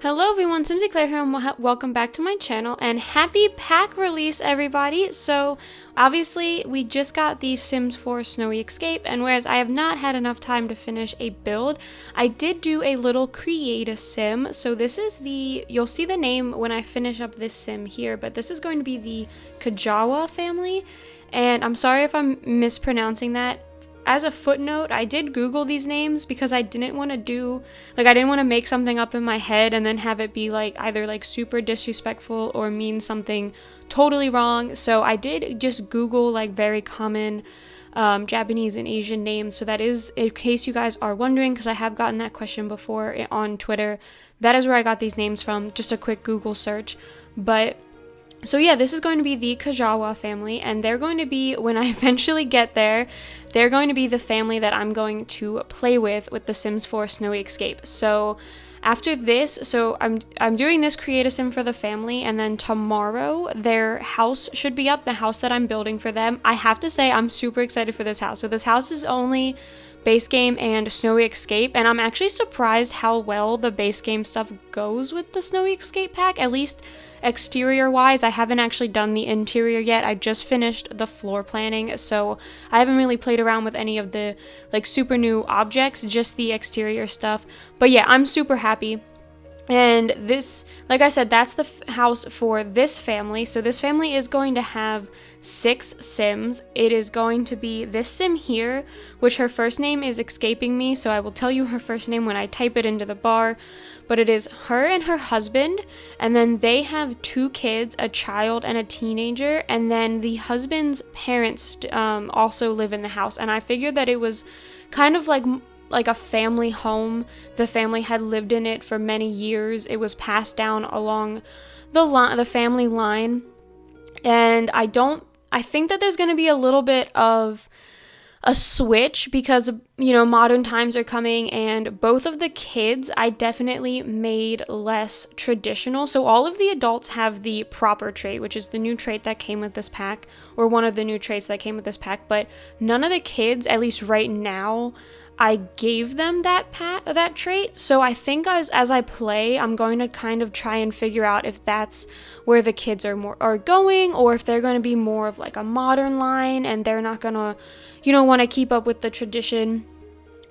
Hello everyone, SimsEclaire here and welcome back to my channel and happy pack release everybody. So obviously we just got the Sims 4 Snowy Escape, and whereas I have not had enough time to finish a build, I did do a little create a sim. So this is you'll see the name when I finish up this sim here, but this is going to be the Kagawa family, and I'm sorry if I'm mispronouncing that. As a footnote, I did Google these names because I didn't want to make something up in my head and then have it be either super disrespectful or mean something totally wrong. So I did just Google very common Japanese and Asian names. So that is, in case you guys are wondering, because I have gotten that question before on Twitter, that is where I got these names from, just a quick Google search. But so yeah, this is going to be the Kagawa family, and they're going to be, when I eventually get there, they're going to be the family that I'm going to play with the Sims 4 Snowy Escape. So after this, I'm doing this create a sim for the family, and then tomorrow their house should be up, the house that I'm building for them. I have to say I'm super excited for this house. So this house is only base game and Snowy Escape, and I'm actually surprised how well the base game stuff goes with the Snowy Escape pack, at least exterior wise. I haven't actually done the interior yet. I just finished the floor planning, so I haven't really played around with any of the super new objects, just the exterior stuff. But yeah, I'm super happy. And this, like I said, that's the house for this family. So this family is going to have 6 Sims. It is going to be this Sim here, which her first name is escaping me, so I will tell you her first name when I type it into the bar. But it is her and her husband, and then they have 2 kids, a child and a teenager, and then the husband's parents also live in the house. And I figured that it was kind of like a family home. The family had lived in it for many years. It was passed down along the family line. And I think that there's going to be a little bit of a switch because, modern times are coming, and both of the kids I definitely made less traditional. So all of the adults have the proper trait, which is the new trait that came with this pack, or one of the new traits that came with this pack, but none of the kids, at least right now, I gave them that trait. So I think as I play, I'm going to kind of try and figure out if that's where the kids are going, or if they're going to be more of a modern line and they're not going to, want to keep up with the tradition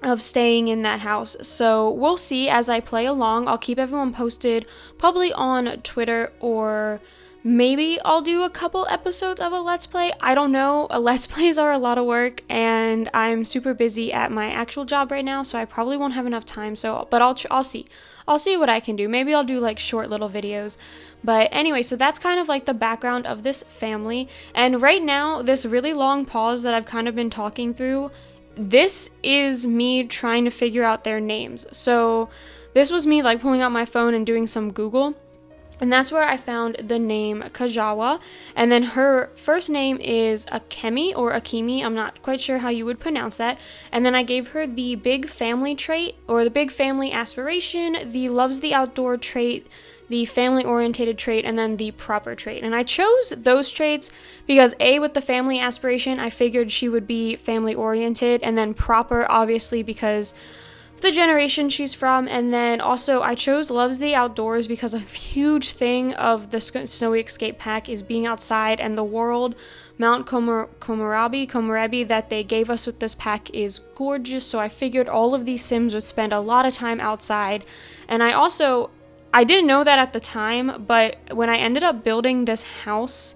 of staying in that house. So we'll see as I play along. I'll keep everyone posted, probably on Twitter, or maybe I'll do a couple episodes of a Let's Play. I don't know. Let's Plays are a lot of work, and I'm super busy at my actual job right now, so I probably won't have enough time. But I'll see. I'll see what I can do. Maybe I'll do short little videos. But anyway, so that's kind of the background of this family. And right now, this really long pause that I've kind of been talking through, this is me trying to figure out their names. So this was me pulling out my phone and doing some Google. And that's where I found the name Kagawa. And then her first name is Akemi or Akimi. I'm not quite sure how you would pronounce that. And then I gave her the big family trait, or the big family aspiration, the loves the outdoor trait, the family orientated trait, and then the proper trait. And I chose those traits because with the family aspiration, I figured she would be family oriented, and then proper, obviously, because the generation she's from. And then also I chose loves the outdoors because a huge thing of the Snowy Escape pack is being outside, and the world, Mount Komorebi that they gave us with this pack is gorgeous. So I figured all of these Sims would spend a lot of time outside. And I didn't know that at the time, but when I ended up building this house,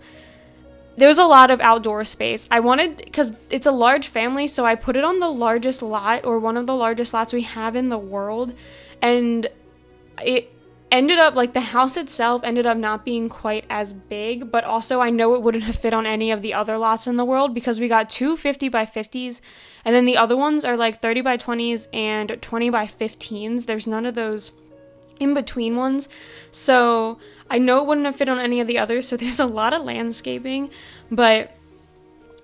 there was a lot of outdoor space. Because it's a large family, so I put it on the largest lot, or one of the largest lots we have in the world. And it ended up, the house itself ended up not being quite as big, but also I know it wouldn't have fit on any of the other lots in the world because we got 2 50 by 50s, and then the other ones are 30 by 20s and 20 by 15s. There's none of those in between ones, so I know it wouldn't have fit on any of the others, so there's a lot of landscaping. But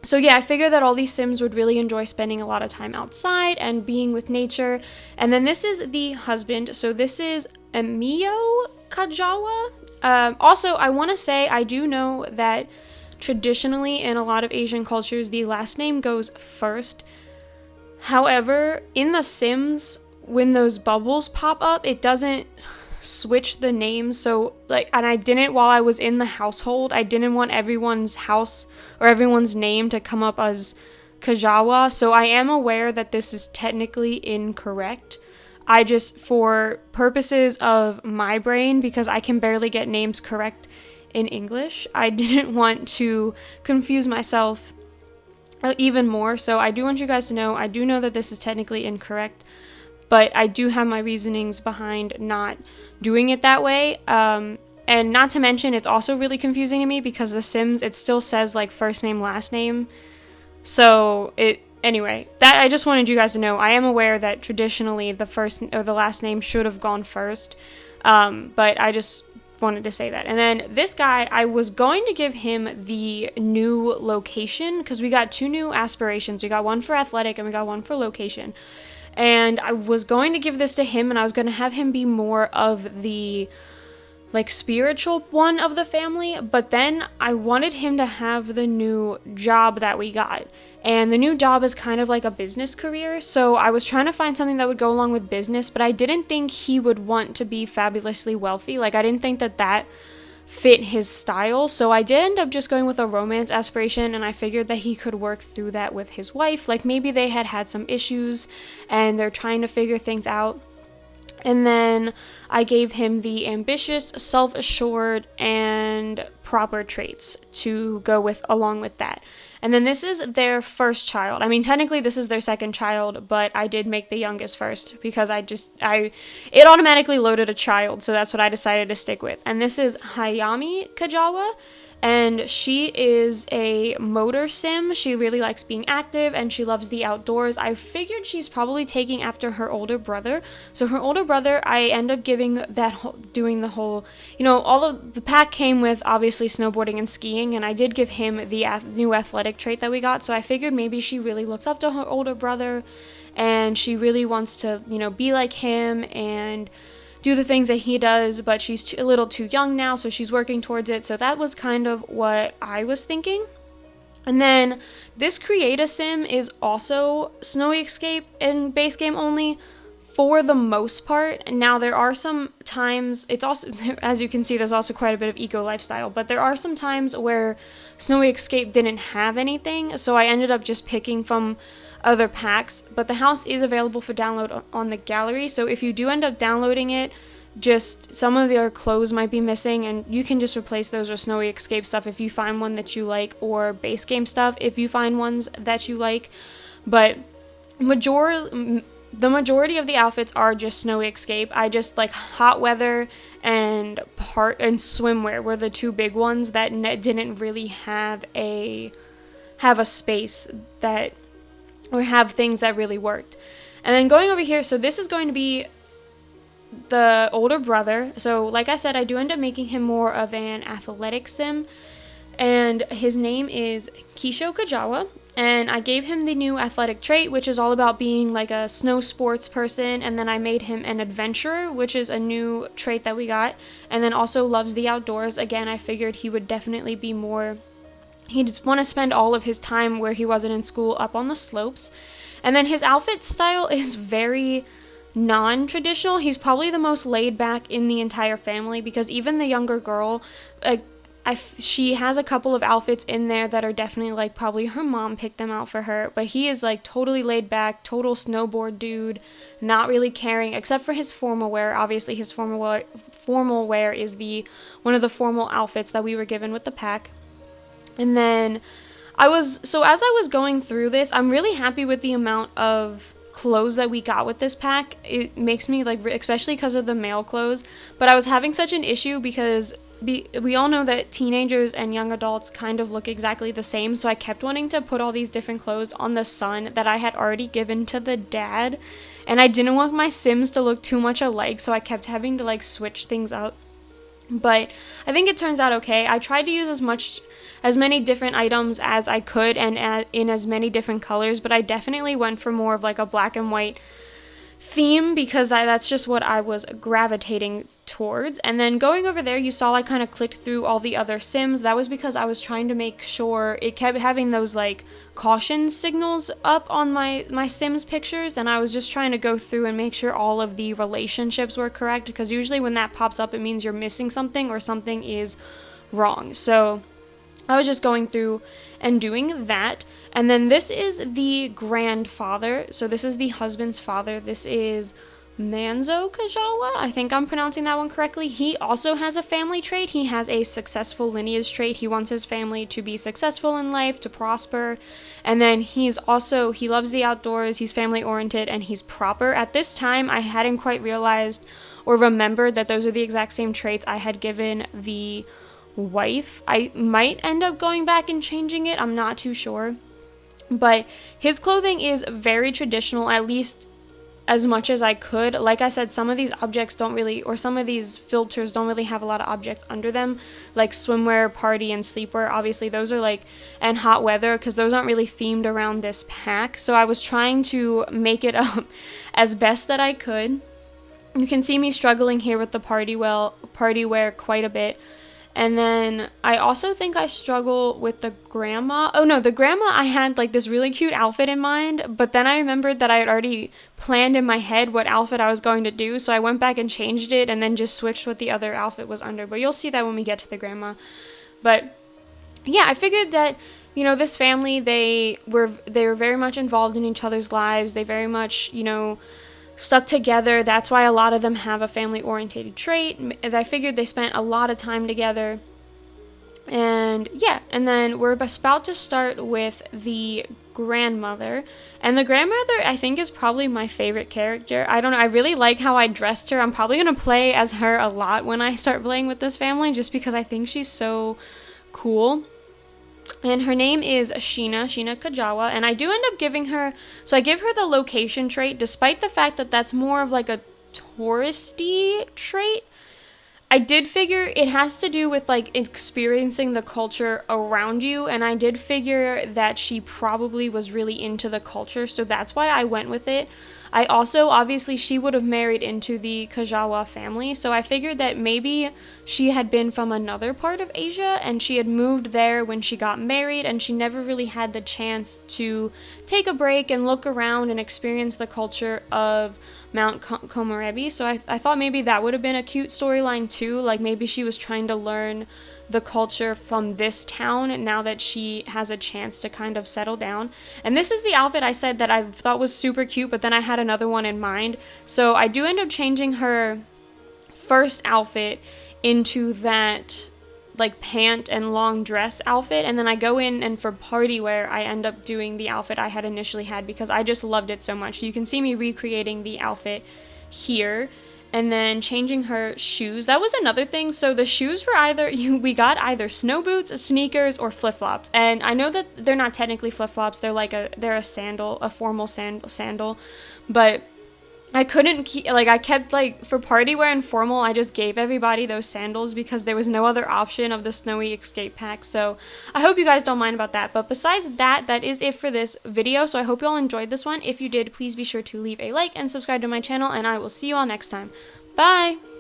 so yeah, I figured that all these Sims would really enjoy spending a lot of time outside and being with nature. And then this is the husband, so this is Emio Kagawa. Also, I want to say, I do know that traditionally in a lot of Asian cultures, the last name goes first. However, in The Sims, when those bubbles pop up, it doesn't switch the names. So like, and I didn't, while I was in the household, I didn't want everyone's house or everyone's name to come up as Kagawa. So I am aware that this is technically incorrect. I just, for purposes of my brain, because I can barely get names correct in English, I didn't want to confuse myself even more. So I do want you guys to know, I do know that this is technically incorrect, but I do have my reasonings behind not doing it that way. And not to mention, it's also really confusing to me because The Sims, it still says like first name, last name. So anyway, that I just wanted you guys to know. I am aware that traditionally the first or the last name should have gone first, but I just wanted to say that. And then this guy, I was going to give him the new location because we got 2 new aspirations. We got one for athletic and we got one for location. And I was going to give this to him, and I was going to have him be more of the like spiritual one of the family, but then I wanted him to have the new job that we got. And the new job is kind of like a business career, so I was trying to find something that would go along with business, but I didn't think he would want to be fabulously wealthy. Like, I didn't think that fit his style, so I did end up just going with a romance aspiration, and I figured that he could work through that with his wife. Like, maybe they had some issues and they're trying to figure things out. And then I gave him the ambitious, self-assured, and proper traits to go with along with that. And then this is their first child. I mean, technically this is their second child, but I did make the youngest first because it automatically loaded a child, so that's what I decided to stick with. And this is Hayami Kagawa. And she is a motor sim. She really likes being active and she loves the outdoors. I figured she's probably taking after her older brother. So her older brother, I end up giving doing the whole, all of the pack came with obviously snowboarding and skiing, and I did give him the new athletic trait that we got. So I figured maybe she really looks up to her older brother and she really wants to, be like him and do the things that he does, but she's a little too young now, so she's working towards it. So that was kind of what I was thinking. And then this Create a Sim is also Snowy Escape and base game only for the most part. Now there are some times, it's also, as you can see, there's also quite a bit of eco lifestyle, but there are some times where Snowy Escape didn't have anything, so I ended up just picking from other packs. But the house is available for download on the gallery, so if you do end up downloading it, just some of their clothes might be missing, and you can just replace those with Snowy Escape stuff if you find one that you like, or base game stuff if you find ones that you like. But the majority of the outfits are just Snowy Escape. I just like hot weather and swimwear were the 2 big ones that didn't really have a space that, or have things that really worked. And then going over here, so this is going to be the older brother. So like I said, I do end up making him more of an athletic sim, and his name is Kisho Kagawa, and I gave him the new athletic trait, which is all about being like a snow sports person. And then I made him an adventurer, which is a new trait that we got, and then also loves the outdoors. Again, I figured he would definitely be more, he'd want to spend all of his time where he wasn't in school up on the slopes. And then his outfit style is very non-traditional. He's probably the most laid back in the entire family, because even the younger girl, she has a couple of outfits in there that are definitely like probably her mom picked them out for her, but he is like totally laid back, total snowboard dude, not really caring except for his formal wear. Obviously his formal wear is one of the formal outfits that we were given with the pack. And then as I was going through this, I'm really happy with the amount of clothes that we got with this pack. It makes me like, especially because of the male clothes, but I was having such an issue because we all know that teenagers and young adults kind of look exactly the same, so I kept wanting to put all these different clothes on the son that I had already given to the dad, and I didn't want my Sims to look too much alike, so I kept having to like switch things up. But I think it turns out okay. I tried to use as many different items as I could and in as many different colors, but I definitely went for more of like a black and white theme because that's just what I was gravitating towards. And then going over there, you saw I kind of clicked through all the other Sims. That was because I was trying to make sure it kept having those like caution signals up on my Sims pictures, and I was just trying to go through and make sure all of the relationships were correct, because usually when that pops up, it means you're missing something or something is wrong. So I was just going through and doing that. And then this is the grandfather. So this is the husband's father. This is Manzo Kagawa. I think I'm pronouncing that one correctly. He also has a family trait. He has a successful lineage trait. He wants his family to be successful in life, to prosper. And then he loves the outdoors. He's family oriented and he's proper. At this time, I hadn't quite realized or remembered that those are the exact same traits I had given the wife. I might end up going back and changing it. I'm not too sure. But his clothing is very traditional, at least as much as I could. Like I said, some of these objects don't really, or some of these filters don't really have a lot of objects under them, like swimwear, party, and sleepwear. Obviously, those are like, and hot weather, because those aren't really themed around this pack. So I was trying to make it up as best that I could. You can see me struggling here with the party wear quite a bit. And then I also think I struggle with the grandma. Oh no, the grandma, I had like this really cute outfit in mind, but then I remembered that I had already planned in my head what outfit I was going to do, so I went back and changed it and then just switched what the other outfit was under. But you'll see that when we get to the grandma. But yeah, I figured that, you know, this family, they were very much involved in each other's lives. They very much, you know, stuck together. That's why a lot of them have a family-oriented trait. I figured they spent a lot of time together. And yeah, and then we're about to start with the grandmother. And the grandmother, I think, is probably my favorite character. I don't know, I really like how I dressed her. I'm probably going to play as her a lot when I start playing with this family, just because I think she's so cool. And her name is Sheena Kagawa, and I do end up giving her, so I give her the location trait, despite the fact that that's more of like a touristy trait. I did figure it has to do with like experiencing the culture around you, and I did figure that she probably was really into the culture, so that's why I went with it. I also, obviously, she would have married into the Kagawa family, so I figured that maybe she had been from another part of Asia and she had moved there when she got married, and she never really had the chance to take a break and look around and experience the culture of Mount Komorebi. So I thought maybe that would have been a cute storyline too, like maybe she was trying to learn the culture from this town now that she has a chance to kind of settle down. And this is the outfit I said that I thought was super cute, but then I had another one in mind. So I do end up changing her first outfit into that like pant and long dress outfit, and then I go in and for party wear I end up doing the outfit I had initially had because I just loved it so much. You can see me recreating the outfit here. And then changing her shoes. That was another thing. So the shoes were we got either snow boots, sneakers, or flip-flops. And I know that they're not technically flip-flops. They're a sandal, a formal sandal. But I couldn't keep, I kept, for party wear and formal, I just gave everybody those sandals because there was no other option of the Snowy Escape pack. So I hope you guys don't mind about that. But besides that, that is it for this video. So I hope you all enjoyed this one. If you did, please be sure to leave a like and subscribe to my channel, and I will see you all next time. Bye!